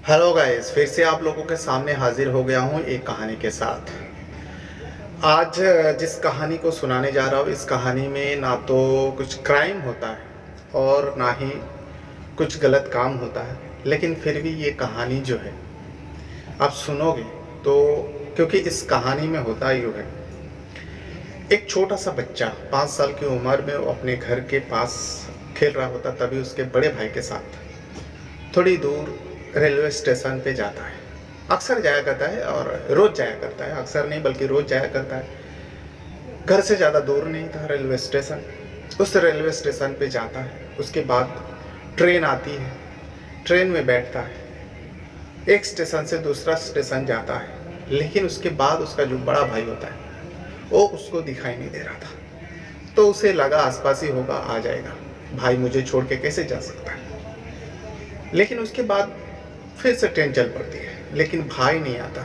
Hello guys, फिर से आप लोगों के सामने हाजिर हो गया हूँ एक कहानी के साथ। आज जिस कहानी को सुनाने जा रहा हूँ, इस कहानी में ना तो कुछ क्राइम होता है और ना ही कुछ गलत काम होता है, लेकिन फिर भी ये कहानी जो है आप सुनोगे तो, क्योंकि इस कहानी में होता यूँ है। एक छोटा सा बच्चा 5 साल की उम्र में वो अपने घर के पास खेल रहा होता, तभी उसके बड़े भाई के साथ थोड़ी दूर रेलवे स्टेशन पे जाता है। अक्सर जाया करता है और रोज़ जाया करता है, अक्सर नहीं बल्कि रोज़ जाया करता है। घर से ज़्यादा दूर नहीं था रेलवे स्टेशन। उस रेलवे स्टेशन पे जाता है, उसके बाद ट्रेन आती है, ट्रेन में बैठता है, एक स्टेशन से दूसरा स्टेशन जाता है। लेकिन उसके बाद उसका जो बड़ा भाई होता है वो उसको दिखाई नहीं दे रहा था, तो उसे लगा आसपास ही होगा, आ जाएगा, भाई मुझे छोड़ के कैसे जा सकता है। लेकिन उसके बाद फिर से ट्रेन चल पड़ती है, लेकिन भाई नहीं आता।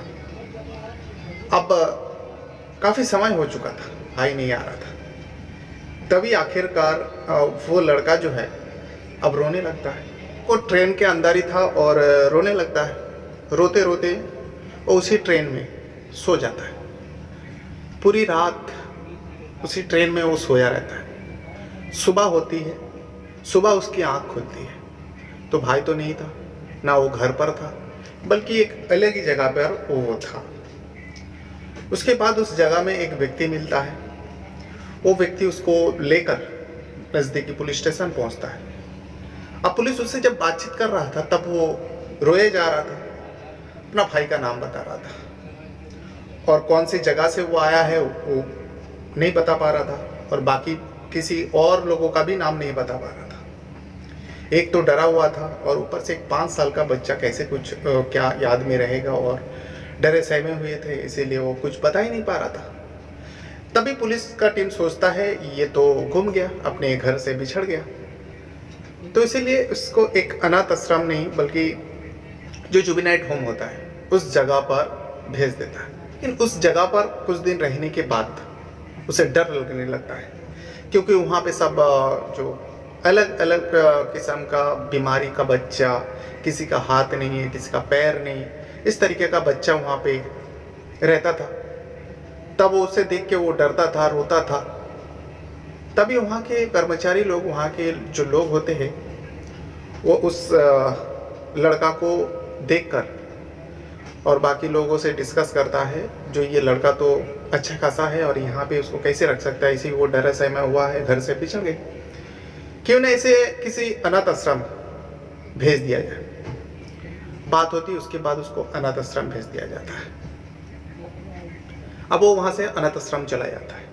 अब काफ़ी समय हो चुका था, भाई नहीं आ रहा था। तभी आखिरकार वो लड़का जो है अब रोने लगता है। वो ट्रेन के अंदर ही था और रोने लगता है। रोते रोते वो उसी ट्रेन में सो जाता है। पूरी रात उसी ट्रेन में वो सोया रहता है। सुबह होती है, सुबह उसकी आँख खुलती है तो भाई तो नहीं था, ना वो घर पर था, बल्कि एक अलग ही जगह पर वो था। उसके बाद उस जगह में एक व्यक्ति मिलता है। वो व्यक्ति उसको लेकर नज़दीकी पुलिस स्टेशन पहुंचता है। अब पुलिस उससे जब बातचीत कर रहा था तब वो रोए जा रहा था, अपना भाई का नाम बता रहा था और कौन सी जगह से वो आया है वो नहीं बता पा रहा था, और बाकी किसी और लोगों का भी नाम नहीं बता पा रहा था। एक तो डरा हुआ था और ऊपर से एक 5 साल का बच्चा कैसे कुछ क्या याद में रहेगा, और डरे सहमे हुए थे, इसीलिए वो कुछ बता ही नहीं पा रहा था। तभी पुलिस का टीम सोचता है ये तो गुम गया, अपने घर से बिछड़ गया, तो इसीलिए उसको एक अनाथ आश्रम नहीं बल्कि जो जुबिनाइट होम होता है उस जगह पर भेज देता है। लेकिन उस जगह पर कुछ दिन रहने के बाद उसे डर लगने लगता है, क्योंकि वहाँ पे सब जो अलग अलग किस्म का बीमारी का बच्चा, किसी का हाथ नहीं है, किसी का पैर नहीं, इस तरीके का बच्चा वहाँ पे रहता था। तब वो उसे देख के वो डरता था, रोता था। तभी वहाँ के कर्मचारी लोग, वहाँ के जो लोग होते हैं, वो उस लड़का को देखकर और बाकी लोगों से डिस्कस करता है, जो ये लड़का तो अच्छा खासा है और यहाँ पे उसको कैसे रख सकता है, इसी वो डर सहमा हुआ है, घर से बिछड़ गए, क्यों ना इसे किसी अनाथ आश्रम भेज दिया जाए। बात होती है, उसके बाद उसको अनाथ आश्रम भेज दिया जाता है। अब वो वहाँ से अनाथ आश्रम चला जाता है,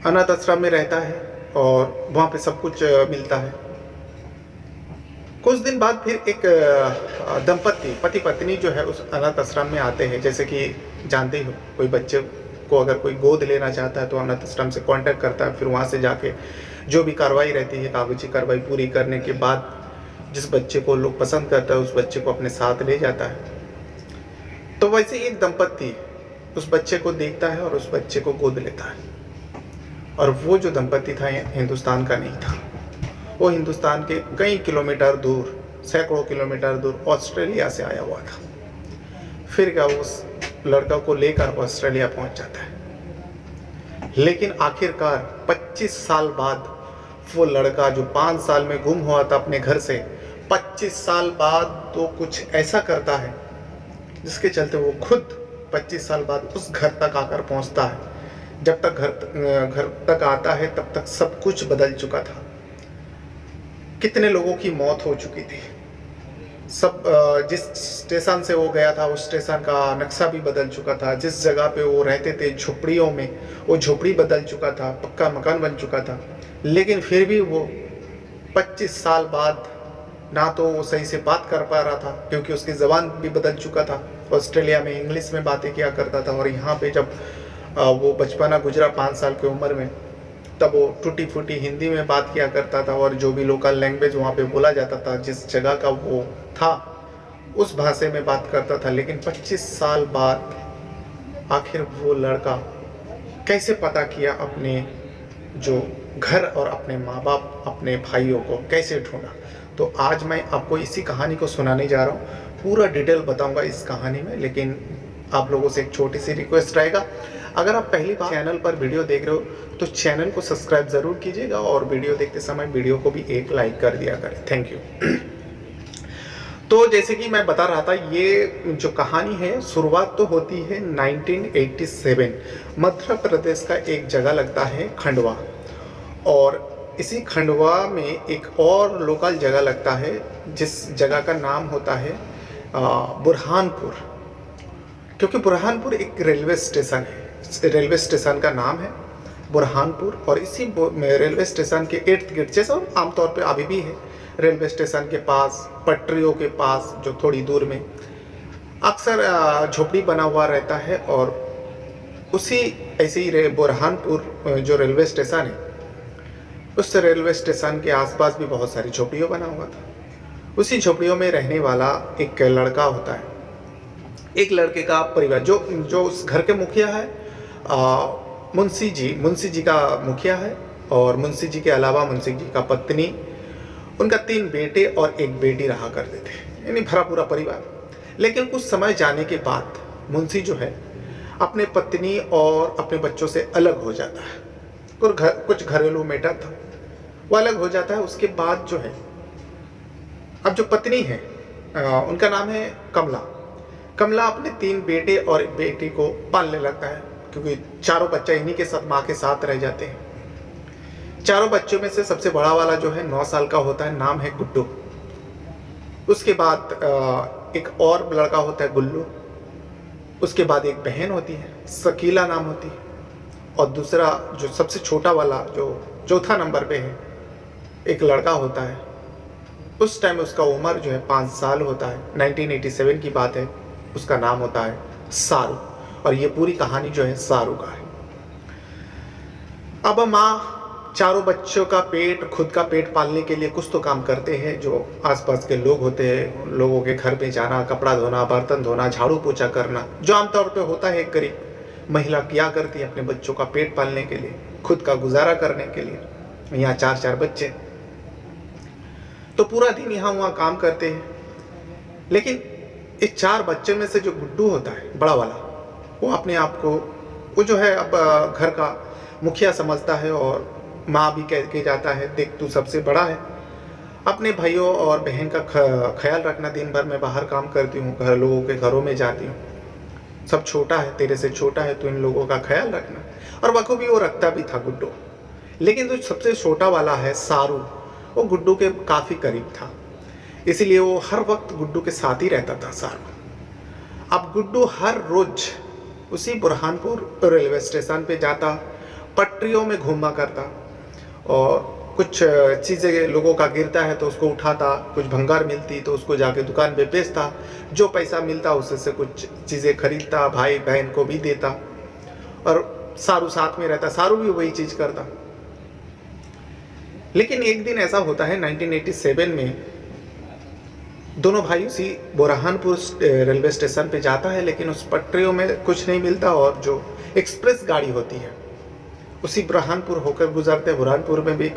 अनाथ आश्रम में रहता है और वहाँ पे सब कुछ मिलता है। कुछ दिन बाद फिर एक दंपत्ति, पति पत्नी जो है उस अनाथ आश्रम में आते हैं। जैसे कि जानते हो, कोई बच्चे को अगर कोई गोद लेना चाहता है तो अनाथ आश्रम से कांटेक्ट करता है, फिर वहाँ से जाके जो भी कार्रवाई रहती है, कागजी कार्रवाई पूरी करने के बाद जिस बच्चे को लोग पसंद करता है उस बच्चे को अपने साथ ले जाता है। तो वैसे ही एक दंपत्ति उस बच्चे को देखता है और उस बच्चे को गोद लेता है। और वो जो दंपत्ति था हिंदुस्तान का नहीं था, वो हिंदुस्तान के कई किलोमीटर दूर, सैकड़ों किलोमीटर दूर ऑस्ट्रेलिया से आया हुआ था। फिर क्या उस लड़का को लेकर ऑस्ट्रेलिया पहुंच जाता है। लेकिन आखिरकार 25 साल बाद वो लड़का जो 5 साल में गुम हुआ था अपने घर से, 25 साल बाद तो कुछ ऐसा करता है जिसके चलते वो खुद 25 साल बाद उस घर तक आकर पहुंचता है। जब तक घर तक आता है तब तक सब कुछ बदल चुका था। कितने लोगों की मौत हो चुकी थी, सब जिस स्टेशन से वो गया था उस स्टेशन का नक्शा भी बदल चुका था। जिस जगह पे वो रहते थे झोपड़ियों में, वो झोपड़ी बदल चुका था, पक्का मकान बन चुका था। लेकिन फिर भी वो 25 साल बाद ना तो वो सही से बात कर पा रहा था, क्योंकि उसकी ज़बान भी बदल चुका था। ऑस्ट्रेलिया में इंग्लिश में बातें किया करता था और यहाँ पे जब वो बचपना गुजरा 5 साल की उम्र में, तब वो टूटी फूटी हिंदी में बात किया करता था और जो भी लोकल लैंग्वेज वहाँ पे बोला जाता था, जिस जगह का वो था, उस भाषा में बात करता था। लेकिन 25 साल बाद आखिर वो लड़का कैसे पता किया अपने जो घर और अपने माँ बाप, अपने भाइयों को कैसे ढूंढा, तो आज मैं आपको इसी कहानी को सुनाने जा रहा हूँ। पूरा डिटेल बताऊंगा इस कहानी में, लेकिन आप लोगों से एक छोटी सी रिक्वेस्ट रहेगा, अगर आप पहली बार चैनल पर वीडियो देख रहे हो तो चैनल को सब्सक्राइब ज़रूर कीजिएगा और वीडियो देखते समय वीडियो को भी एक लाइक कर दिया करें। Thank you. तो जैसे कि मैं बता रहा था, ये जो कहानी है शुरुआत तो होती है 1987। मध्य प्रदेश का एक जगह लगता है खंडवा, और इसी खंडवा में एक और लोकल जगह लगता है जिस जगह का नाम होता है बुरहानपुर, क्योंकि बुरहानपुर एक रेलवे स्टेशन है। रेलवे स्टेशन का नाम है बुरहानपुर, और इसी रेलवे स्टेशन के इर्द गिर्द, जैसा आमतौर पे अभी भी है, रेलवे स्टेशन के पास, पटरियों के पास जो थोड़ी दूर में अक्सर झोपड़ी बना हुआ रहता है। और उसी ऐसे ही बुरहानपुर जो रेलवे स्टेशन है, उस रेलवे स्टेशन के आसपास भी बहुत सारी झोपड़ियों बना हुआ था। उसी झोपड़ियों में रहने वाला एक लड़का होता है। एक लड़के का परिवार, जो उस घर के मुखिया है, मुंशी जी का मुखिया है, और मुंशी जी के अलावा मुंशी जी का पत्नी, उनका 3 बेटे और 1 बेटी रहा करते थे, यानी भरा पूरा परिवार। लेकिन कुछ समय जाने के बाद मुंशी जो है अपने पत्नी और अपने बच्चों से अलग हो जाता है। और कुछ घरेलू मैटर था, वो अलग हो जाता है। उसके बाद जो है, अब जो पत्नी है उनका नाम है कमला अपने 3 बेटे और 1 बेटी को पालने लगता है, क्योंकि चारों बच्चे इन्हीं के साथ, माँ के साथ रह जाते हैं। चारों बच्चों में से सबसे बड़ा वाला जो है 9 साल का होता है, नाम है गुड्डू। उसके बाद एक और लड़का होता है गुल्लू। उसके बाद एक बहन होती है, शकीला नाम होती है, और दूसरा जो सबसे छोटा वाला, जो चौथा नंबर पे है, एक लड़का होता है। उस टाइम उसका उम्र जो है 5 साल होता है। 1987 की बात है। उसका नाम होता है सारू, और ये पूरी कहानी जो है सारू का है। अब माँ चारों बच्चों का खुद का पेट पालने के लिए कुछ तो काम करते हैं। जो आसपास के लोग होते हैं, उन लोगों के घर में जाना, कपड़ा धोना, बर्तन धोना, झाड़ू पोछा करना, जो आमतौर पे होता है एक गरीब महिला किया करती है अपने बच्चों का पेट पालने के लिए, खुद का गुजारा करने के लिए। यहाँ 4 बच्चे, तो पूरा दिन यहाँ वहाँ काम करते हैं। लेकिन इस 4 बच्चे में से जो गुड्डू होता है, बड़ा वाला, वो अपने आप को, वो जो है अब घर का मुखिया समझता है, और माँ भी कह के जाता है, देख तू सबसे बड़ा है, अपने भाइयों और बहन का ख्याल रखना। दिन भर मैं बाहर काम करती हूँ, लोगों के घरों में जाती हूँ, सब छोटा है, तेरे से छोटा है, तो इन लोगों का ख्याल रखना। और बखूबी वो रखता भी था गुड्डू। लेकिन जो सबसे छोटा वाला है सारू, वो गुड्डू के काफ़ी करीब था, इसीलिए वो हर वक्त गुड्डू के साथ ही रहता था सारू। अब गुड्डू हर रोज उसी बुरहानपुर रेलवे स्टेशन पे जाता, पटरियों में घूमा करता, और कुछ चीज़ें लोगों का गिरता है तो उसको उठाता, कुछ भंगार मिलती तो उसको जाके दुकान पे बेचता, जो पैसा मिलता उससे कुछ चीज़ें खरीदता, भाई बहन को भी देता, और सारू साथ में रहता, सारू भी वही चीज़ करता। लेकिन एक दिन ऐसा होता है 1987 में, दोनों भाई उसी बुरहानपुर रेलवे स्टेशन पे जाता है, लेकिन उस पटरियों में कुछ नहीं मिलता, और जो एक्सप्रेस गाड़ी होती है उसी बुरहानपुर होकर गुजरते। बुरहानपुर में भी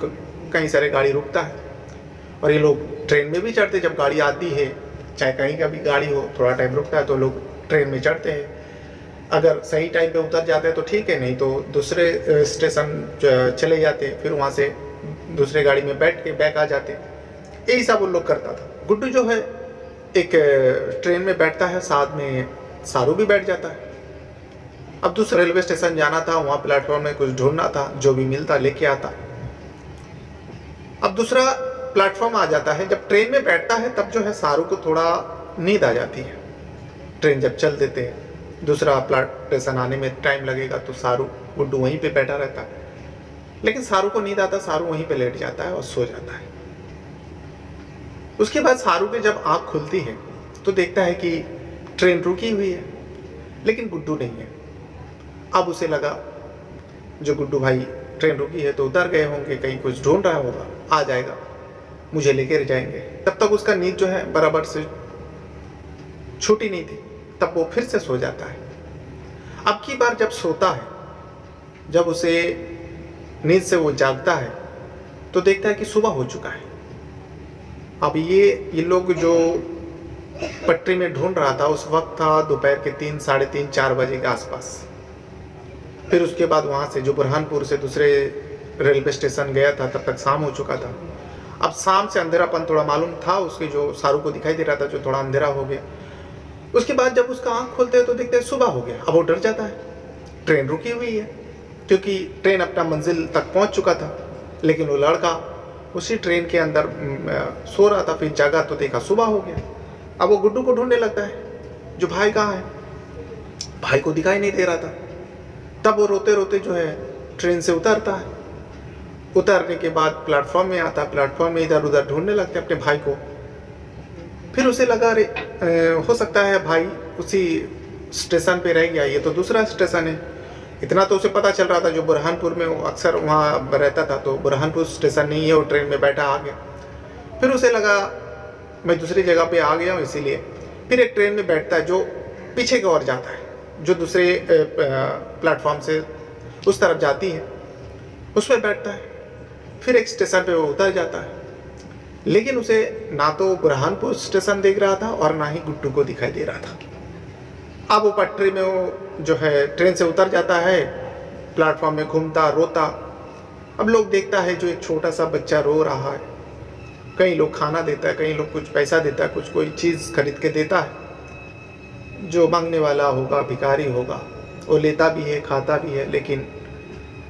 कई सारे गाड़ी रुकता है, और ये लोग ट्रेन में भी चढ़ते। जब गाड़ी आती है, चाहे कहीं का भी गाड़ी हो, थोड़ा टाइम रुकता है तो लोग ट्रेन में चढ़ते हैं। अगर सही टाइम पे उतर जाते हैं तो ठीक है, नहीं तो दूसरे स्टेशन चले जाते, फिर वहाँ से दूसरे गाड़ी में बैठ के बैक आ जाते। यही सब वो लोग करता था। गुड्डू जो है एक ट्रेन में बैठता है, साथ में सारू भी बैठ जाता है। अब दूसरे रेलवे स्टेशन जाना था, वहाँ प्लेटफॉर्म में कुछ ढूंढना था, जो भी मिलता लेके आता। अब दूसरा प्लेटफॉर्म आ जाता है। जब ट्रेन में बैठता है तब जो है सारू को थोड़ा नींद आ जाती है। ट्रेन जब चल देते हैं, दूसरा स्टेशन आने में टाइम लगेगा, तो सारू गुड्डू वहीं पे बैठा रहता है। लेकिन सारू को नींद आता, सारू वहीं पे लेट जाता है और सो जाता है। उसके बाद सारू की जब आँख खुलती है तो देखता है कि ट्रेन रुकी हुई है, लेकिन गुड्डू नहीं है। अब उसे लगा, जो गुड्डू भाई ट्रेन रुकी है तो उतर गए होंगे, कहीं कुछ ढूंढ रहा होगा, आ जाएगा, मुझे लेकर जाएंगे। तब तक उसका नींद जो है बराबर से छूटी नहीं थी। तब वो फिर से सो जाता है। अब की बार जब सोता है, जब उसे नींद से वो जागता है तो देखता है कि सुबह हो चुका है। अब ये लोग जो पटरी में ढूंढ रहा था उस वक्त था दोपहर के 3, साढ़े 3, 4 बजे के आसपास। फिर उसके बाद वहाँ से जो बुरहानपुर से दूसरे रेलवे स्टेशन गया था तब तक शाम हो चुका था। अब शाम से अंधेरापन थोड़ा मालूम था उसके, जो शाहरुख को दिखाई दे रहा था, जो थोड़ा अंधेरा हो गया। उसके बाद जब उसका आँख खोलते हैं तो देखते हैं सुबह हो गया। अब वो डर जाता है, ट्रेन रुकी हुई है, क्योंकि ट्रेन अपना मंजिल तक पहुँच चुका था। लेकिन वो लड़का उसी ट्रेन के अंदर सो रहा था। फिर जागा तो देखा सुबह हो गया। अब वो गुड्डू को ढूंढने लगता है, जो भाई कहाँ है, भाई को दिखाई नहीं दे रहा था। तब वो रोते रोते जो है ट्रेन से उतरता है। उतरने के बाद प्लेटफॉर्म में आता, प्लेटफॉर्म में इधर उधर ढूंढने लगते अपने भाई को। फिर उसे लगा अरे हो सकता है भाई उसी स्टेशन पे रह गया, ये तो दूसरा स्टेशन है। इतना तो उसे पता चल रहा था, जो बुरहानपुर में वो अक्सर वहाँ रहता था, तो बुरहानपुर स्टेशन नहीं है, वो ट्रेन में बैठा आ गया। फिर उसे लगा मैं दूसरी जगह पे आ गया हूँ, इसीलिए फिर एक ट्रेन में बैठता है जो पीछे की ओर जाता है, जो दूसरे प्लेटफॉर्म से उस तरफ जाती है, उस पर बैठता है। फिर एक स्टेशन पे वो उतर जाता है, लेकिन उसे ना तो बुरहानपुर स्टेशन देख रहा था और ना ही गुड्डू को दिखाई दे रहा था। अब वो पटरी में वो जो है ट्रेन से उतर जाता है, प्लेटफॉर्म में घूमता रोता। अब लोग देखता है जो एक छोटा सा बच्चा रो रहा है। कई लोग खाना देता है, कई लोग कुछ पैसा देता है, कुछ कोई चीज़ खरीद के देता है। जो मांगने वाला होगा, भिखारी होगा, वो लेता भी है, खाता भी है, लेकिन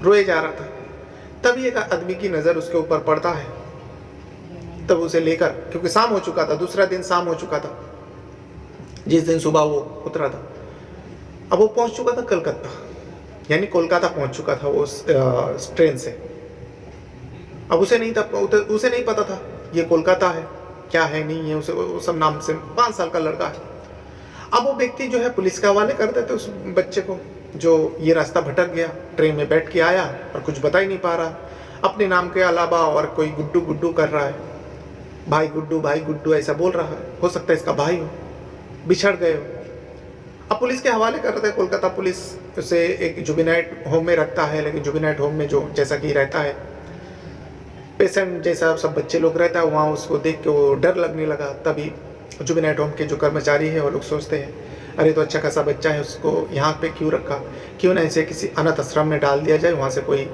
रोए जा रहा था। तभी एक आदमी की नज़र उसके ऊपर पड़ता है। तब उसे लेकर, क्योंकि शाम हो चुका था, दूसरा दिन शाम हो चुका था जिस दिन सुबह वो उतरा था। अब वो पहुंच चुका था कलकत्ता, यानी कोलकाता पहुंच चुका था वो उस ट्रेन से। अब उसे नहीं पता था ये कोलकाता है, क्या है नहीं है, उसे वो सब नाम से 5 साल का लड़का है। अब वो व्यक्ति जो है पुलिस के हवाले कर देते उस बच्चे को, जो ये रास्ता भटक गया, ट्रेन में बैठ के आया और कुछ बता ही नहीं पा रहा, अपने नाम के अलावा और कोई गुड्डू गुड्डू कर रहा है, भाई गुड्डू ऐसा बोल रहा है। हो सकता है इसका भाई हो, बिछड़ गए हो। अब पुलिस के हवाले कर रहे थे। कोलकाता पुलिस उसे एक जुबिनाइट होम में रखता है, लेकिन जुबिनाइट होम में जो जैसा कि रहता है पेशेंट जैसा सब बच्चे लोग रहता है, वहाँ उसको देख के वो डर लगने लगा। तभी जुबिनाइट होम के जो कर्मचारी है वो लोग सोचते हैं अरे तो अच्छा खासा बच्चा है, उसको यहाँ पे क्यों रखा, क्यों ना इसे किसी अनाथ आश्रम में डाल दिया जाए, वहाँ से कोई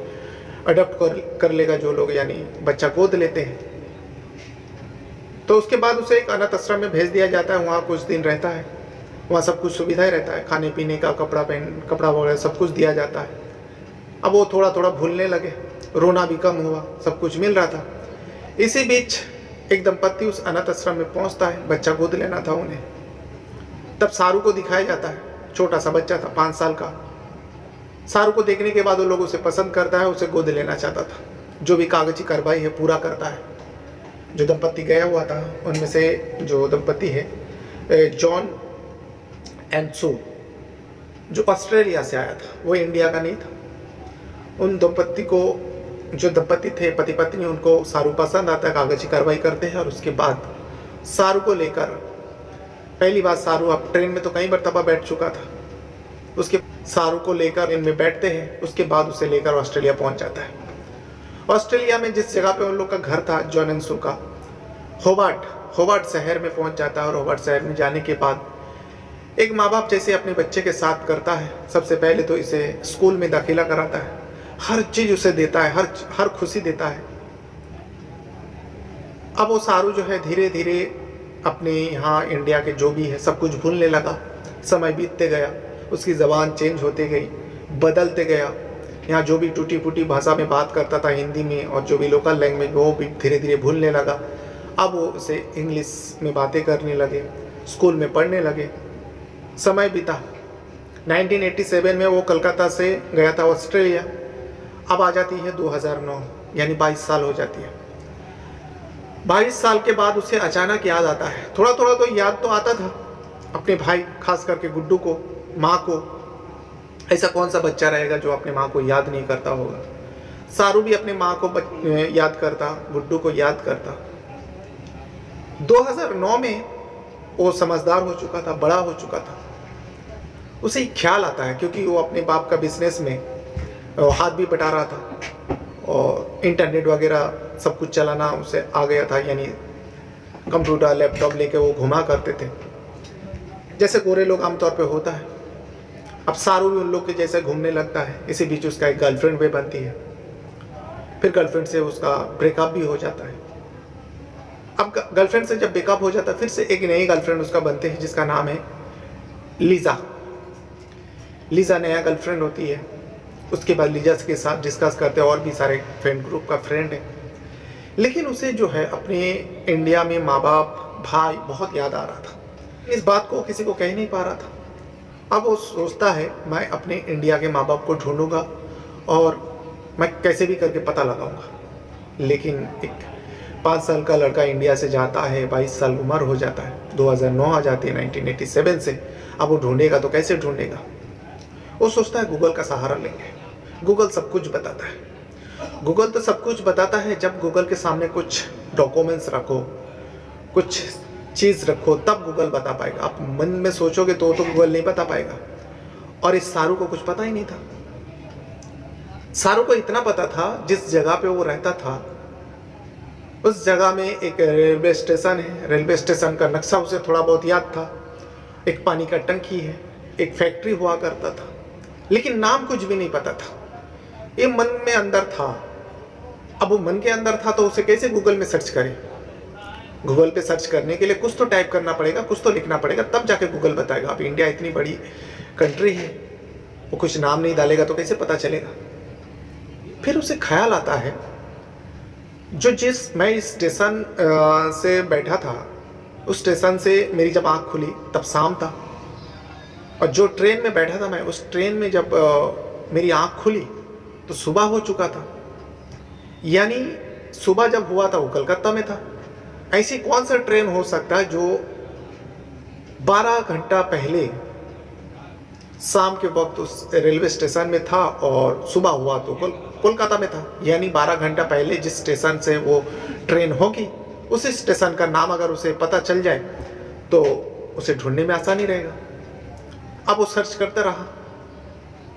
अडॉप्ट कर लेगा जो लोग, यानी बच्चा गोद लेते हैं। तो उसके बाद उसे एक अनाथ आश्रम में भेज दिया जाता है। वहाँ कुछ दिन रहता है, वहाँ सब कुछ सुविधाएं रहता है, खाने पीने का, कपड़ा वगैरह सब कुछ दिया जाता है। अब वो थोड़ा थोड़ा भूलने लगे, रोना भी कम हुआ, सब कुछ मिल रहा था। इसी बीच एक दंपत्ति उस अनाथ आश्रम में पहुँचता है, बच्चा गोद लेना था उन्हें। तब शाहरुख को दिखाया जाता है, छोटा सा बच्चा था 5 साल का। शाहरुख को देखने के बाद वो लोग उसे पसंद करता है, उसे गोद लेना चाहता था। जो भी कागजी कार्रवाई है पूरा करता है। जो दंपत्ति गया हुआ था उनमें से जो दंपत्ति है जॉन एंड सू, जो ऑस्ट्रेलिया से आया था, वो इंडिया का नहीं था। उन दंपत्ति को, जो दंपत्ति थे पति पत्नी, उनको शाहरुख पसंद आता है, कागजी कार्रवाई करते हैं। और उसके बाद शाहरुख को लेकर, पहली बार शाहरुख अब ट्रेन में तो कई मरतबा बैठ चुका था, उसके शाहरुख को लेकर इनमें बैठते हैं। उसके बाद उसे लेकर ऑस्ट्रेलिया पहुंच जाता है। ऑस्ट्रेलिया में जिस जगह पे उन लोग का घर था जॉन एंड सू का, होबार्ट शहर में पहुंच जाता है। और होबार्ट शहर में जाने के बाद एक माँ बाप जैसे अपने बच्चे के साथ करता है। सबसे पहले तो इसे स्कूल में दाखिला कराता है, हर चीज़ उसे देता है, हर खुशी देता है। अब वो शाहरुख जो है धीरे धीरे अपने यहाँ इंडिया के जो भी है सब कुछ भूलने लगा। समय बीतते गया, उसकी ज़बान चेंज होते गई, बदलते गया। यहाँ जो भी टूटी फूटी भाषा में बात करता था हिंदी में, और जो भी लोकल लैंग्वेज वो भी धीरे धीरे भूलने लगा। अब वो उसे इंग्लिश में बातें करने लगे, स्कूल में पढ़ने लगे। समय बीता। 1987 में वो कलकत्ता से गया था ऑस्ट्रेलिया। अब आ जाती है 2009, यानी 22 साल हो जाती है। 22 साल के बाद उसे अचानक याद आता है। थोड़ा थोड़ा तो याद तो आता था अपने भाई, खास करके गुड्डू को, माँ को। ऐसा कौन सा बच्चा रहेगा जो अपने माँ को याद नहीं करता होगा। शाहरुख भी अपने माँ को याद करता, गुड्डू को याद करता। 2009 में वो समझदार हो चुका था, बड़ा हो चुका था। उसे ख्याल आता है, क्योंकि वो अपने बाप का बिजनेस में हाथ भी बटा रहा था और इंटरनेट वगैरह सब कुछ चलाना उसे आ गया था, यानी कंप्यूटर लैपटॉप लेके वो घुमा करते थे, जैसे गोरे लोग आमतौर पे होता है। अब सारू भी उन लोग के जैसे घूमने लगता है। इसी बीच उसका एक गर्लफ्रेंड भी बनती है, फिर गर्लफ्रेंड से उसका ब्रेकअप भी हो जाता है। अब गर्लफ्रेंड से जब ब्रेकअप हो जाता है, फिर से एक नई गर्लफ्रेंड उसका बनते हैं जिसका नाम है लीज़ा। लीज़ा नया गर्लफ्रेंड होती है। उसके बाद लीज़ा के साथ डिस्कस करते हैं, और भी सारे फ्रेंड ग्रुप का फ्रेंड है। लेकिन उसे जो है अपने इंडिया में माँ बाप भाई बहुत याद आ रहा था। इस बात को किसी को कह नहीं पा रहा था। अब वो सोचता है मैं अपने इंडिया के माँ बाप को ढूंढूंगा और मैं कैसे भी करके पता लगाऊंगा। लेकिन एक 5 साल का लड़का इंडिया से जाता है, 22 साल उम्र हो जाता है, 2009 आ जाती है 1987 से। अब वो ढूंढेगा तो कैसे ढूंढेगा? वो सोचता है गूगल का सहारा लेंगे। गूगल सब कुछ बताता है। गूगल तो सब कुछ बताता है जब गूगल के सामने कुछ डॉक्यूमेंट्स रखो, कुछ चीज़ रखो, तब गूगल बता पाएगा। आप मन में सोचोगे तो गूगल नहीं बता पाएगा। और इस सारू को कुछ पता ही नहीं था। सारू को इतना पता था जिस जगह पे वो रहता था उस जगह में एक रेलवे स्टेशन है। रेलवे स्टेशन का नक्शा उसे थोड़ा बहुत याद था। एक पानी का टंकी है, एक फैक्ट्री हुआ करता था, लेकिन नाम कुछ भी नहीं पता था। ये मन में अंदर था। अब वो मन के अंदर था तो उसे कैसे गूगल में सर्च करे? गूगल पे सर्च करने के लिए कुछ तो टाइप करना पड़ेगा, कुछ तो लिखना पड़ेगा, तब जाके गूगल बताएगा। अब इंडिया इतनी बड़ी कंट्री है, वो कुछ नाम नहीं डालेगा तो कैसे पता चलेगा? फिर उसे ख्याल आता है मैं इस स्टेशन से बैठा था, उस स्टेशन से मेरी जब आँख खुली तब शाम था, और जो ट्रेन में बैठा था मैं, उस ट्रेन में जब मेरी आँख खुली तो सुबह हो चुका था। यानी सुबह जब हुआ था वो कलकत्ता में था। ऐसी कौन सा ट्रेन हो सकता है जो 12 घंटा पहले शाम के वक्त उस रेलवे स्टेशन में था और सुबह हुआ तो कोलकाता में था? यानी 12 घंटा पहले जिस स्टेशन से वो ट्रेन होगी, उस स्टेशन का नाम अगर उसे पता चल जाए तो उसे ढूंढने में आसानी रहेगा। अब वो सर्च करता रहा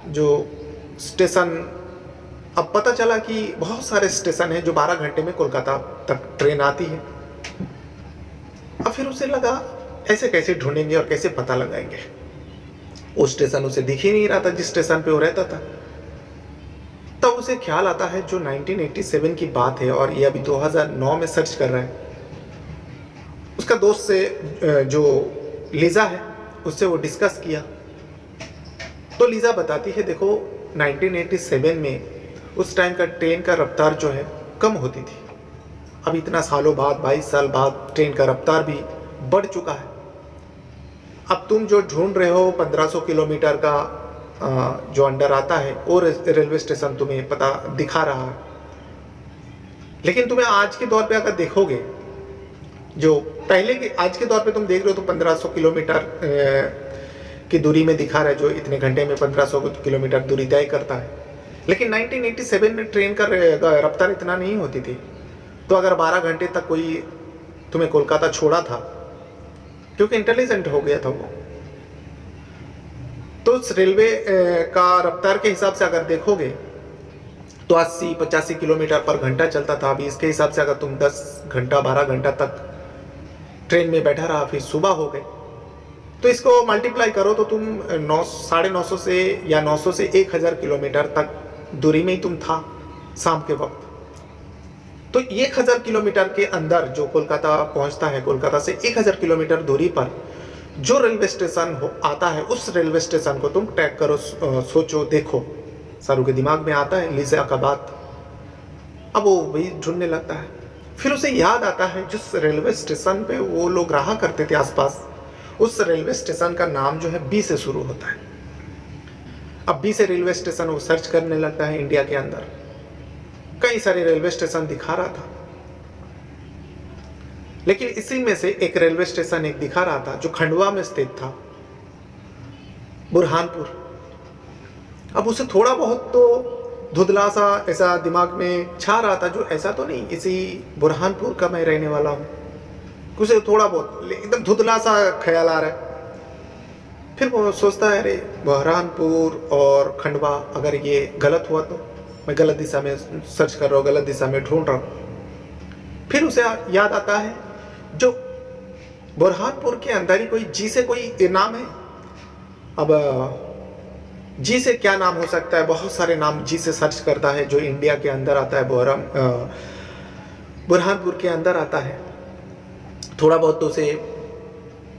जो स्टेशन। अब पता चला कि बहुत सारे स्टेशन हैं जो 12 घंटे में कोलकाता तक ट्रेन आती है। अब फिर उसे लगा ऐसे कैसे ढूंढेंगे और कैसे पता लगाएंगे? वो स्टेशन उसे दिख ही नहीं रहा था जिस स्टेशन पे वो रहता था। तब उसे ख्याल आता है जो 1987 की बात है और ये अभी 2009 में सर्च कर रहा है। उसका दोस्त से जो लीज़ा है उससे वो डिस्कस किया तो लीज़ा बताती है देखो 1987 में उस टाइम का ट्रेन का रफ्तार जो है कम होती थी। अब इतना सालों बाद, 22 साल बाद ट्रेन का रफ्तार भी बढ़ चुका है। अब तुम जो ढूंढ रहे हो 1500 किलोमीटर का जो अंडर आता है वो रेलवे स्टेशन तुम्हें पता दिखा रहा है। लेकिन तुम्हें आज के दौर पे अगर देखोगे, जो पहले के आज के दौर पे तुम देख रहे हो तो 1500 किलोमीटर की दूरी में दिखा रहा है, जो इतने घंटे में 1500 किलोमीटर दूरी तय करता है। लेकिन 1987 में ट्रेन का रफ्तार इतना नहीं होती थी। तो अगर 12 घंटे तक कोई तुम्हें कोलकाता छोड़ा था, क्योंकि इंटेलिजेंट हो गया था वो, तो उस रेलवे का रफ्तार के हिसाब से अगर देखोगे तो 80-85 किलोमीटर पर घंटा चलता था। अभी इसके हिसाब से अगर तुम 10 घंटा 12 घंटा तक ट्रेन में बैठा रहा, फिर सुबह हो गई, तो इसको मल्टीप्लाई करो तो तुम 950 से या 900 से 1000 किलोमीटर तक दूरी में ही तुम था शाम के वक्त। तो 1000 किलोमीटर के अंदर जो कोलकाता पहुंचता है, कोलकाता से 1000 किलोमीटर दूरी पर जो रेलवे स्टेशन आता है, उस रेलवे स्टेशन को तुम ट्रैक करो, सोचो, देखो। सारू के दिमाग में आता है लीज़ा का बात। अब वो वही ढूंढने लगता है। फिर उसे याद आता है जिस रेलवे स्टेशन पे वो लोग रहा करते थे आसपास, उस रेलवे स्टेशन का नाम जो है बी से शुरू होता है। अब बी से रेलवे स्टेशन वो सर्च करने लगता है। इंडिया के अंदर कई सारे रेलवे स्टेशन दिखा रहा था, लेकिन इसी में से एक रेलवे स्टेशन एक दिखा रहा था जो खंडवा में स्थित था, बुरहानपुर। अब उसे थोड़ा बहुत तो धुंधला सा ऐसा दिमाग में छा रहा था, जो ऐसा तो नहीं इसी बुरहानपुर का मैं रहने वाला हूँ, उसे थोड़ा बहुत एकदम धुंधला सा ख्याल आ रहा है। फिर वो सोचता है अरे बुरहानपुर और खंडवा, अगर ये गलत हुआ तो मैं गलत दिशा में सर्च कर रहा हूँ, गलत दिशा में ढूंढ रहा हूँ। फिर उसे याद आता है जो बुरहानपुर के अंदर ही कोई जी से कोई नाम है। अब जी से क्या नाम हो सकता है? बहुत सारे नाम जी से सर्च करता है जो इंडिया के अंदर आता है, बुरहानपुर के अंदर आता है। थोड़ा बहुत तो उसे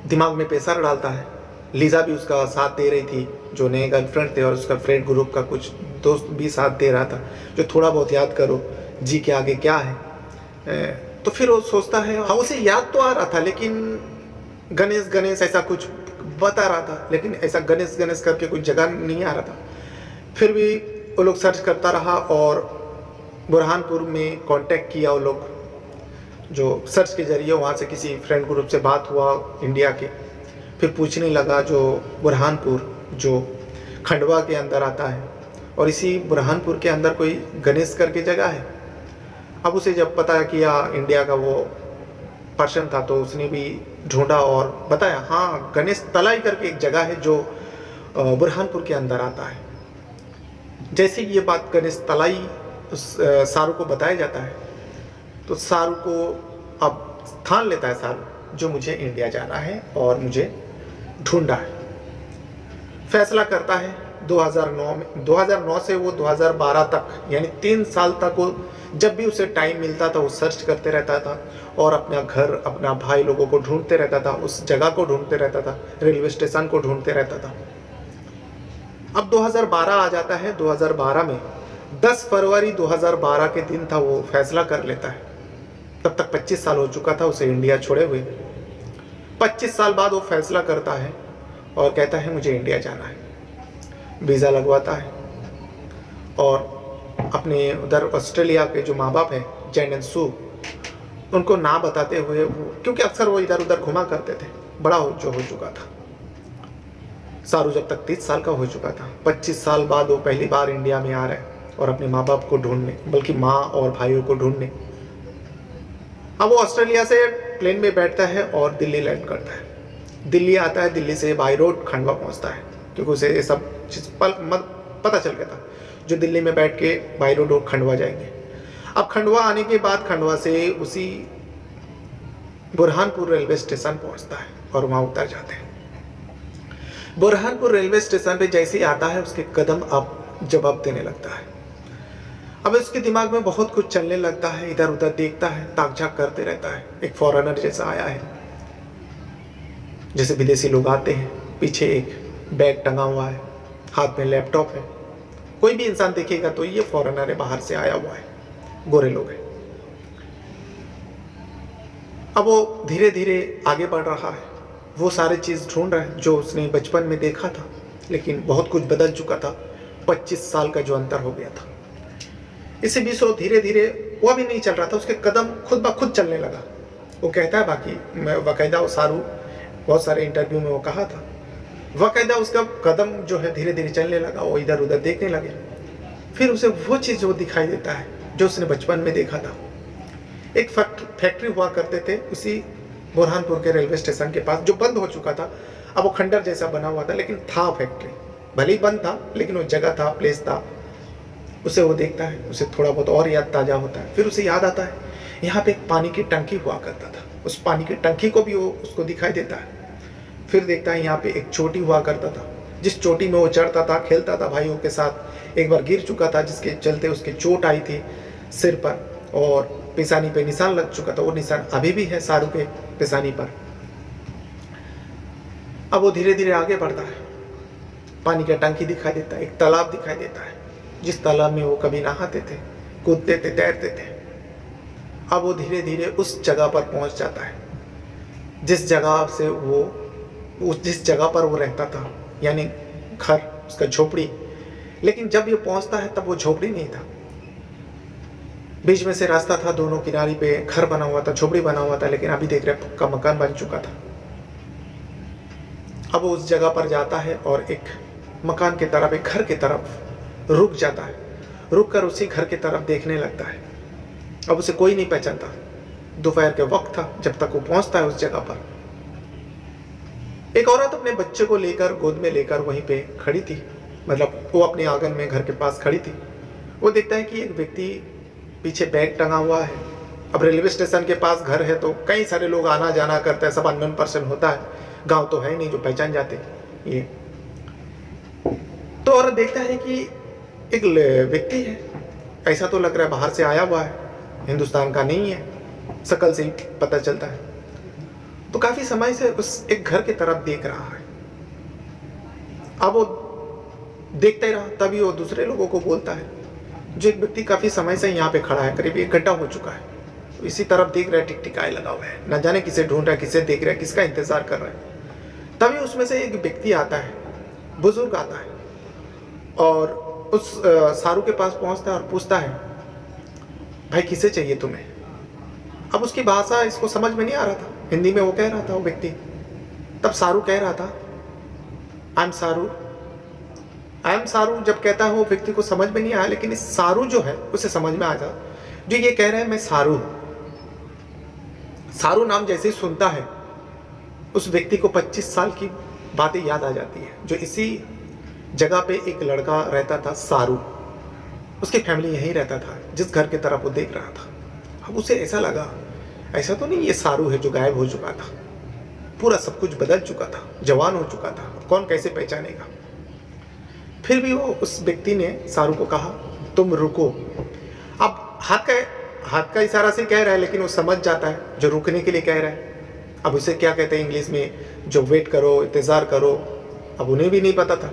दिमाग में पैसा डालता है। लीजा भी उसका साथ दे रही थी, जो नए गर्लफ्रेंड थे, और उसका फ्रेंड ग्रुप का कुछ दोस्त भी साथ दे रहा था, जो थोड़ा बहुत याद करो जी के आगे क्या है। तो फिर वो सोचता है, हाँ उसे याद तो आ रहा था, लेकिन गणेश गणेश ऐसा कुछ बता रहा था, लेकिन ऐसा गणेश गणेश करके कोई जगह नहीं आ रहा था। फिर भी वो लोग सर्च करता रहा और बुरहानपुर में कांटेक्ट किया। वो लोग जो सर्च के जरिए वहाँ से किसी फ्रेंड ग्रुप से बात हुआ इंडिया के, फिर पूछने लगा जो बुरहानपुर जो खंडवा के अंदर आता है, और इसी बुरहानपुर के अंदर कोई गणेश करके जगह है। अब उसे जब पता किया इंडिया का वो पर्सन था, तो उसने भी ढूंढा और बताया, हाँ गणेश तलाई करके एक जगह है जो बुरहानपुर के अंदर आता है। जैसे ये बात गणेश तलाई सारू को बताया जाता है, तो सारू को अब ठान लेता है सारू, जो मुझे इंडिया जाना है और मुझे ढूंढा है। फैसला करता है 2009 में। 2009 से वो 2012 तक, यानी 3 साल तक वो जब भी उसे टाइम मिलता था वो सर्च करते रहता था और अपना घर, अपना भाई लोगों को ढूंढते रहता था, उस जगह को ढूंढते रहता था, रेलवे स्टेशन को ढूंढते रहता था। अब 2012 आ जाता है। 2012 में 10 फरवरी 2012 के दिन था, वो फैसला कर लेता है। तब तक 25 साल हो चुका था उसे इंडिया छोड़े हुए। 25 साल बाद वो फैसला करता है और कहता है मुझे इंडिया जाना है। वीज़ा लगवाता है और अपने उधर ऑस्ट्रेलिया के जो माँ बाप हैं, जैन एंड सू, उनको ना बताते हुए, वो क्योंकि अक्सर वो इधर उधर घुमा करते थे, बड़ा हो चुका था। सारू जब तक 30 साल का हो चुका था, 25 साल बाद वो पहली बार इंडिया में आ रहा है और अपने माँ बाप को ढूंढने, बल्कि माँ और भाइयों को ढूंढने। अब वो ऑस्ट्रेलिया से प्लेन में बैठता है और दिल्ली लैंड करता है। दिल्ली आता है, दिल्ली से बाई रोड खंडवा पहुंचता है, क्योंकि उसे ये सब चीज़ पता चल गया था, जो दिल्ली में बैठ के बाई रोड खंडवा जाएंगे। अब खंडवा आने के बाद खंडवा से उसी बुरहानपुर रेलवे स्टेशन पहुंचता है और वहाँ उतर जाते हैं। बुरहानपुर रेलवे स्टेशन पे जैसे ही आता है, उसके कदम अब जवाब देने लगता है। अब उसके दिमाग में बहुत कुछ चलने लगता है, इधर उधर देखता है, ताक झाक करते रहता है। एक फॉरेनर जैसा आया है, जैसे विदेशी लोग आते हैं। पीछे एक बैग टंगा हुआ है, हाथ में लैपटॉप है। कोई भी इंसान देखेगा तो ये फॉरेनर है, बाहर से आया हुआ है, गोरे लोग हैं। अब वो धीरे धीरे आगे बढ़ रहा है, वो सारी चीज़ ढूंढ रहा है जो उसने बचपन में देखा था, लेकिन बहुत कुछ बदल चुका था। 25 साल का जो अंतर हो गया था। इसी बीच वो धीरे धीरे, वो भी नहीं चल रहा था, उसके कदम खुद ब खुद चलने लगा। वो कहता है, बाकी मैं बाकायदा, वो सारू बहुत सारे इंटरव्यू में वो कहा था, बाकायदा उसका कदम जो है धीरे धीरे चलने लगा। वो इधर उधर देखने लगे, फिर उसे वो चीज़ वो दिखाई देता है जो उसने बचपन में देखा था। एक फैक्ट्री हुआ करते थे उसी बुरहानपुर के रेलवे स्टेशन के पास, जो बंद हो चुका था। अब वो खंडर जैसा बना हुआ था, लेकिन था फैक्ट्री, भले ही बंद था, लेकिन वो जगह था, प्लेस था। उसे वो देखता है, उसे थोड़ा बहुत और याद ताज़ा होता है। फिर उसे याद आता है, यहाँ पे एक पानी की टंकी हुआ करता था, उस पानी की टंकी को भी वो उसको दिखाई देता है। फिर देखता है यहाँ पे एक चोटी हुआ करता था, जिस चोटी में वो चढ़ता था, खेलता था भाइयों के साथ। एक बार गिर चुका था, जिसके चलते उसके चोट आई थी सिर पर और पेशानी पे निशान लग चुका था। वो निशान अभी भी है सारू के पेशानी पर। अब वो धीरे धीरे आगे बढ़ता है, पानी का टंकी दिखाई देता है, एक तालाब दिखाई देता है, जिस तालाब में वो कभी नहाते थे, कूदते थे, तैरते थे। अब वो धीरे धीरे उस जगह पर पहुंच जाता है जिस जगह पर वो रहता था, यानी घर, उसका झोपड़ी। लेकिन जब ये पहुंचता है तब वो झोपड़ी नहीं था, बीच में से रास्ता था, दोनों किनारे पे घर बना हुआ था, झोपड़ी बना हुआ था। लेकिन अभी देख रहे पक्का मकान बन चुका था। अब वो उस जगह पर जाता है और एक मकान की तरफ, एक घर की तरफ रुक जाता है। रुक कर उसी घर की तरफ देखने लगता है। अब उसे कोई नहीं पहचानता। दोपहर के वक्त था जब तक वो पहुंचता है उस जगह पर। एक औरत अपने बच्चे को लेकर, गोद में लेकर वहीं पे खड़ी थी, मतलब वो अपने आंगन में घर के पास खड़ी थी। वो देखता है कि एक व्यक्ति पीछे बैग टंगा हुआ है, अब रेलवे स्टेशन के पास घर है तो कई सारे लोग आना जाना करते हैं, सब अननोन पर्सन होता है, गांव तो है नहीं जो पहचान जाते ये। तो और देखता है कि एक व्यक्ति है, ऐसा तो लग रहा है बाहर से आया हुआ है, हिंदुस्तान का नहीं है, शक्ल से ही पता चलता है। तो काफी समय से उस एक घर की तरफ देख रहा है। अब वो देखता ही रहा, तभी वो दूसरे लोगों को बोलता है, जो एक व्यक्ति काफी समय से यहाँ पे खड़ा है, करीब 1 घंटा हो चुका है, तो इसी तरफ देख रहा है, टिकटिकाए लगा हुआ है, न जाने किसे ढूंढ रहा है, किसे देख रहा है, किसका इंतजार कर रहा है। तभी उसमें से एक व्यक्ति आता है, बुजुर्ग आता है, और उस सारू के पास पहुंचता है और पूछता है, भाई किसे चाहिए तुम्हें? अब उसकी भाषा इसको समझ में नहीं आ रहा था, हिंदी में वो कह रहा था वो व्यक्ति। तब सारू कह रहा था, आई एम सारू। आई एम सारू जब कहता है वो व्यक्ति को समझ में नहीं आया, लेकिन इस सारू जो है उसे समझ में आ जा, जो ये कह रहा है मैं सारू हूं। सारू नाम जैसे ही सुनता है, उस व्यक्ति को 25 साल की बातें याद आ जाती है, जो इसी जगह पे एक लड़का रहता था सारू, उसकी फैमिली यहीं रहता था, जिस घर की तरफ वो देख रहा था। अब उसे ऐसा लगा, ऐसा तो नहीं ये सारू है जो गायब हो चुका था, पूरा सब कुछ बदल चुका था, जवान हो चुका था, कौन कैसे पहचानेगा। फिर भी वो उस व्यक्ति ने सारू को कहा, तुम रुको। अब हाथ का इशारा से कह रहा है, लेकिन वो समझ जाता है जो रुकने के लिए कह रहा है। अब उसे क्या कहते हैं इंग्लिश में, जो वेट करो, इंतज़ार करो, अब उन्हें भी नहीं पता था।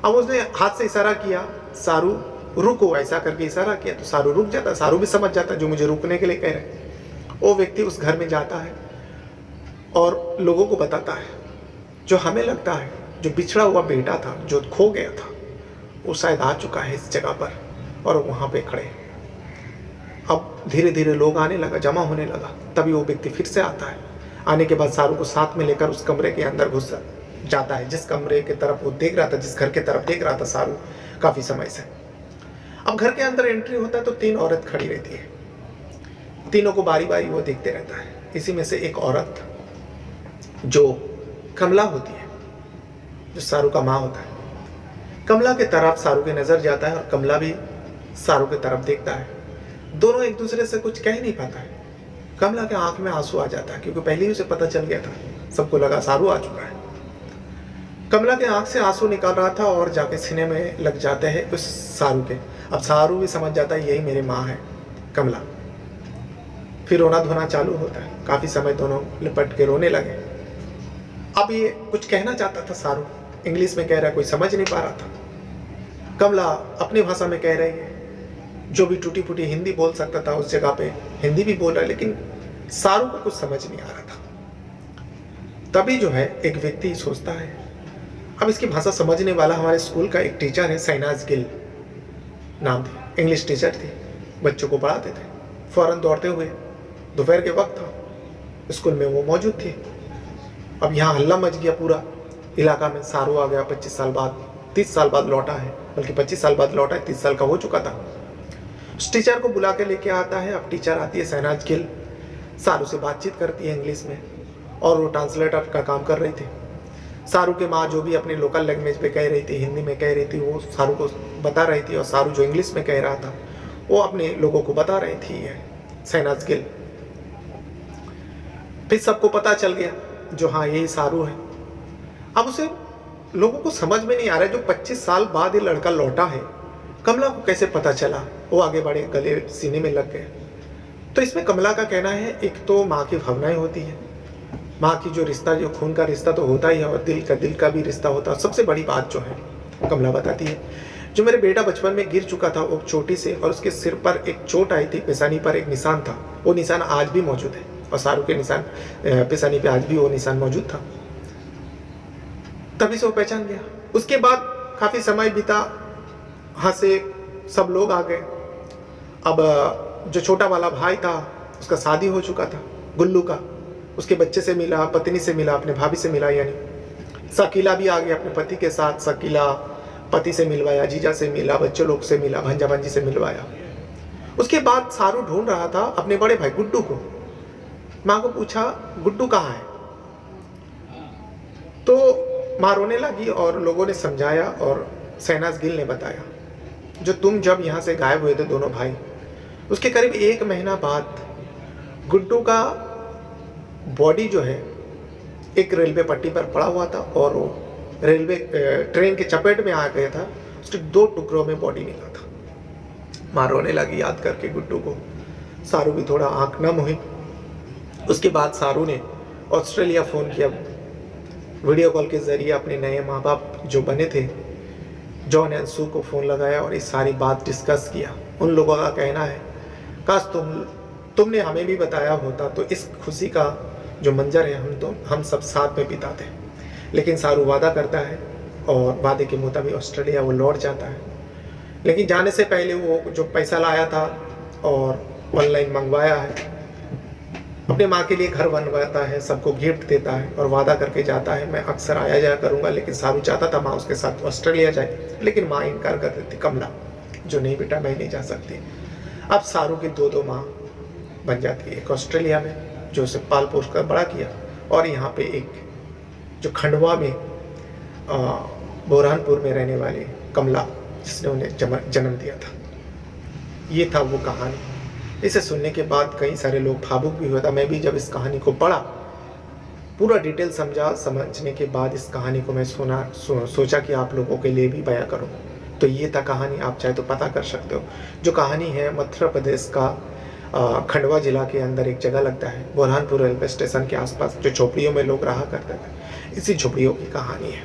अब उसने हाथ से इशारा किया, सारू रुको, ऐसा करके इशारा किया, तो सारू रुक जाता। सारू भी समझ जाता जो मुझे रुकने के लिए कह रहे हैं। वो व्यक्ति उस घर में जाता है और लोगों को बताता है, जो हमें लगता है जो बिछड़ा हुआ बेटा था, जो खो गया था, वो शायद आ चुका है इस जगह पर, और वहाँ पे खड़े। अब धीरे धीरे लोग आने लगा, जमा होने लगा। तभी वो व्यक्ति फिर से आता है। आने के बाद सारू को साथ में लेकर उस कमरे के अंदर घुस जाता है, जिस कमरे की तरफ वो देख रहा था, जिस घर की तरफ देख रहा था सारू काफ़ी समय से। अब घर के अंदर एंट्री होता है तो 3 औरत खड़ी रहती है, तीनों को बारी बारी वो देखते रहता है। इसी में से एक औरत जो कमला होती है, जो सारू का माँ होता है, कमला के तरफ सारू की नज़र जाता है और कमला भी सारू की तरफ देखता है। दोनों एक दूसरे से कुछ कह नहीं पाता है। कमला के आंख में आंसू आ जाता है, क्योंकि पहले ही उसे पता चल गया था, सबको लगा सारू आ चुका है। कमला के आंख से आंसू निकाल रहा था और जाके सीने में लग जाते हैं उस सारू के। अब सारू भी समझ जाता है यही मेरी माँ है कमला। फिर रोना धोना चालू होता है, काफ़ी समय दोनों लिपट के रोने लगे। अब ये कुछ कहना चाहता था सारू, इंग्लिश में कह रहा है, कोई समझ नहीं पा रहा था। कमला अपनी भाषा में कह रही है, जो भी टूटी फूटी हिंदी बोल सकता था उस जगह पे हिंदी भी बोल रहा है, लेकिन सारू को कुछ समझ नहीं आ रहा था। तभी जो है एक व्यक्ति सोचता है, अब इसकी भाषा समझने वाला हमारे स्कूल का एक टीचर है, शहनाज गिल नाम थी, इंग्लिश टीचर थी, बच्चों को पढ़ाते थे। फ़ौरन दौड़ते हुए, दोपहर के वक्त था, स्कूल में वो मौजूद थी। अब यहाँ हल्ला मच गया पूरा इलाका में, सारू आ गया 25 साल बाद, 30 साल बाद लौटा है, बल्कि 25 साल बाद लौटा है, 30 साल का हो चुका था। उस टीचर को बुला के लेके आता है। अब टीचर आती है शहनाज गिल, सारू से बातचीत करती है इंग्लिश में, और वो ट्रांसलेटर का काम कर रही थी। सारू के माँ जो भी अपनी लोकल लैंग्वेज पे कह रही थी, हिंदी में कह रही थी, वो सारू को बता रही थी, और सारू जो इंग्लिश में कह रहा था वो अपने लोगों को बता रही थी शहनाज गिल। फिर सबको पता चल गया जो हाँ यही सारू है। अब उसे लोगों को समझ में नहीं आ रहा है, जो 25 साल बाद ये लड़का लौटा है, कमला को कैसे पता चला। वो आगे बढ़े, गले सीने में लग गए। तो इसमें कमला का कहना है, एक तो माँ की भावनाएं होती है, माँ की जो रिश्ता, जो खून का रिश्ता तो होता ही है, और दिल का भी रिश्ता होता है। सबसे बड़ी बात जो है कमला बताती है, जो मेरे बेटा बचपन में गिर चुका था वो चोटी से, और उसके सिर पर एक चोट आई थी, पेशानी पर एक निशान था, वो निशान आज भी मौजूद है, और सारू के निशान पेशानी पे आज भी वो निशान मौजूद था। तभी से वो पहचान गया। उसके बाद काफ़ी समय बीता, वहाँ से सब लोग आ गए। अब जो छोटा वाला भाई था उसका शादी हो चुका था, गुल्लू का, उसके बच्चे से मिला, पत्नी से मिला, अपने भाभी से मिला, यानी शकीला भी आ गया अपने पति के साथ। शकीला पति से मिलवाया, जीजा से मिला, बच्चों लोग से मिला, भंजा भंजी से मिलवाया। उसके बाद सारू ढूंढ रहा था अपने बड़े भाई गुड्डू को। माँ को पूछा गुड्डू कहाँ है, तो माँ रोने लगी और लोगों ने समझाया, और शहनाज गिल ने बताया, जो तुम जब यहाँ से गायब हुए थे दोनों भाई, उसके करीब 1 महीना बाद गुड्डू का बॉडी जो है एक रेलवे पट्टी पर पड़ा हुआ था और वो रेलवे ट्रेन के चपेट में आ गया था। उसके 2 टुकड़ों में बॉडी निकला था। माँ रोने लगी याद करके गुड्डू को। सारू भी थोड़ा आंख नम हुई। उसके बाद सारू ने ऑस्ट्रेलिया फ़ोन किया, वीडियो कॉल के ज़रिए अपने नए माँ बाप जो बने थे जॉन एंड सू को फ़ोन लगाया और इस सारी बात डिस्कस किया। उन लोगों का कहना है काश तुमने हमें भी बताया होता तो इस खुशी का जो मंजर है हम सब साथ में बिताते। लेकिन सारू वादा करता है और वादे के मुताबिक ऑस्ट्रेलिया वो लौट जाता है। लेकिन जाने से पहले वो जो पैसा लाया था और ऑनलाइन मंगवाया है, अपने माँ के लिए घर बनवाता है, सबको गिफ्ट देता है और वादा करके जाता है मैं अक्सर आया जाया करूँगा। लेकिन सारू चाहता था माँ उसके साथ ऑस्ट्रेलिया जाए, लेकिन माँ इनकार कर देती, कमला जो नहीं बेटा मैं नहीं जा सकती। अब सारू की 2 माँ बन जाती है, एक ऑस्ट्रेलिया में जो उसे पाल पोस कर बड़ा किया और यहाँ पे एक जो खंडवा में बुरहानपुर में रहने वाली कमला जिसने उन्हें जन्म दिया था। ये था वो कहानी। इसे सुनने के बाद कई सारे लोग भावुक भी हुआ था। मैं भी जब इस कहानी को पढ़ा, पूरा डिटेल समझने के बाद इस कहानी को मैं सोचा कि आप लोगों के लिए भी बयां करूं। तो ये था कहानी, आप चाहे तो पता कर सकते हो। जो कहानी है मध्य प्रदेश का खंडवा जिला के अंदर एक जगह लगता है बुरहानपुर रेलवे स्टेशन के आसपास, जो झोपड़ियों में लोग रहा करते थे। इसी झोपड़ियों की कहानी है।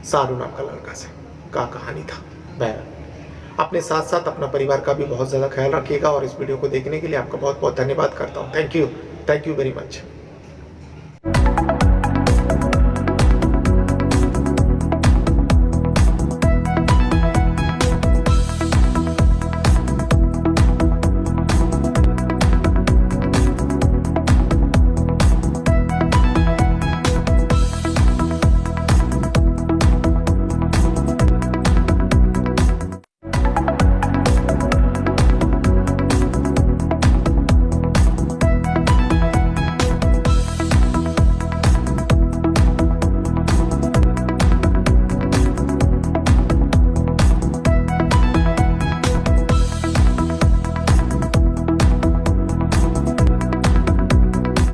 सारू नाम का लड़का से का कहानी था। बहरहाल अपने साथ साथ अपना परिवार का भी बहुत ज़्यादा ख्याल रखिएगा और इस वीडियो को देखने के लिए आपका बहुत बहुत धन्यवाद करता हूँ। Thank you very much.